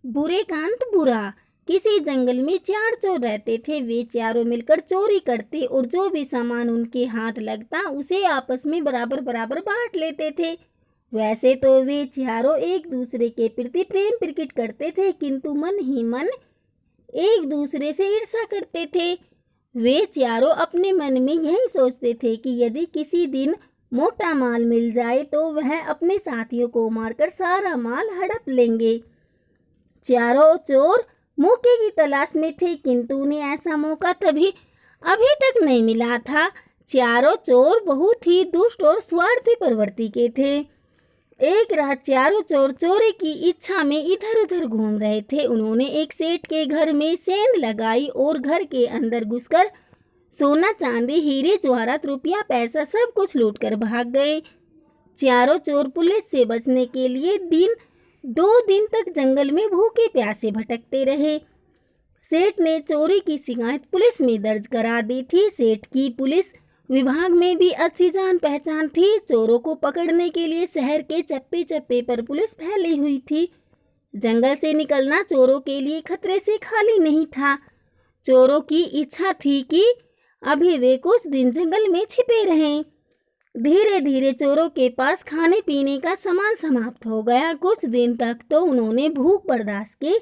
बुरे का अंत बुरा। किसी जंगल में 4 चोर रहते थे। वे चारों मिलकर चोरी करते और जो भी सामान उनके हाथ लगता उसे आपस में बराबर बराबर बांट लेते थे। वैसे तो वे चारों एक दूसरे के प्रति प्रेम प्रकट करते थे, किंतु मन ही मन एक दूसरे से ईर्ष्या करते थे। वे चारों अपने मन में यही सोचते थे कि यदि किसी दिन मोटा माल मिल जाए तो वह अपने साथियों को मारकर सारा माल हड़प लेंगे। चारों चोर मौके की तलाश में थे, किंतु उन्हें ऐसा मौका अभी तक नहीं मिला था। चारों चोर बहुत ही दुष्ट और स्वार्थी प्रवृत्ति के थे। एक रात चारों चोर चोरी की इच्छा में इधर उधर घूम रहे थे। उन्होंने एक सेठ के घर में सेंध लगाई और घर के अंदर घुसकर सोना चांदी हीरे जवाहरात रुपया पैसा सब कुछ लूटकर भाग गए। चारों चोर पुलिस से बचने के लिए 2 दिन तक जंगल में भूखे प्यासे भटकते रहे। सेठ ने चोरी की शिकायत पुलिस में दर्ज करा दी थी। सेठ की पुलिस विभाग में भी अच्छी जान पहचान थी। चोरों को पकड़ने के लिए शहर के चप्पे चप्पे पर पुलिस फैली हुई थी। जंगल से निकलना चोरों के लिए खतरे से खाली नहीं था। चोरों की इच्छा थी कि अभी वे कुछ दिन जंगल में छिपे रहें। धीरे धीरे चोरों के पास खाने पीने का सामान समाप्त हो गया। कुछ दिन तक तो उन्होंने भूख बर्दाश्त की,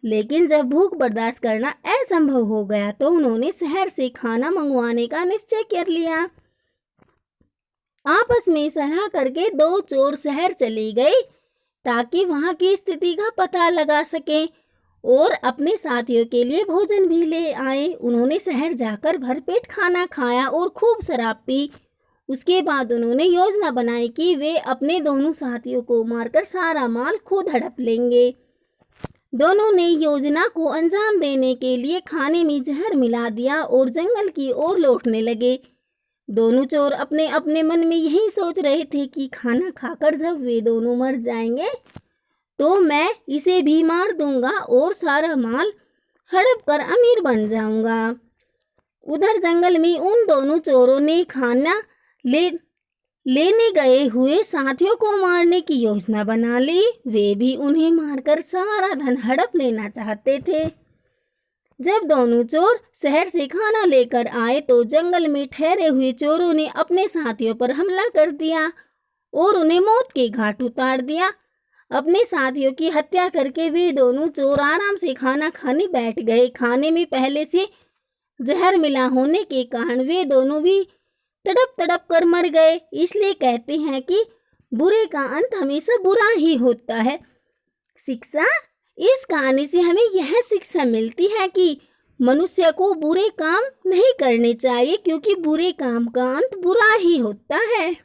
लेकिन जब भूख बर्दाश्त करना असंभव हो गया तो उन्होंने शहर से खाना मंगवाने का निश्चय कर लिया। आपस में सलाह करके 2 चोर शहर चले गए ताकि वहां की स्थिति का पता लगा सकें और अपने साथियों के लिए भोजन भी ले आए। उन्होंने शहर जाकर भरपेट खाना खाया और खूब शराब पी। उसके बाद उन्होंने योजना बनाई कि वे अपने दोनों साथियों को मारकर सारा माल खुद हड़प लेंगे। दोनों ने योजना को अंजाम देने के लिए खाने में जहर मिला दिया और जंगल की ओर लौटने लगे। दोनों चोर अपने अपने मन में यही सोच रहे थे कि खाना खाकर जब वे दोनों मर जाएंगे तो मैं इसे भी मार दूंगा और सारा माल हड़प कर अमीर बन जाऊंगा। उधर जंगल में उन दोनों चोरों ने खाना लेने गए हुए साथियों को मारने की योजना बना ली। वे भी उन्हें मारकर सारा धन हड़प लेना चाहते थे। जब दोनों चोर शहर से खाना लेकर आए तो जंगल में ठहरे हुए चोरों ने अपने साथियों पर हमला कर दिया और उन्हें मौत के घाट उतार दिया। अपने साथियों की हत्या करके वे दोनों चोर आराम से खाना खाने बैठ गए। खाने में पहले से जहर मिला होने के कारण वे दोनों भी तड़प तड़प कर मर गए। इसलिए कहते हैं कि बुरे का अंत हमेशा बुरा ही होता है। शिक्षा, इस कहानी से हमें यह शिक्षा मिलती है कि मनुष्य को बुरे काम नहीं करने चाहिए, क्योंकि बुरे काम का अंत बुरा ही होता है।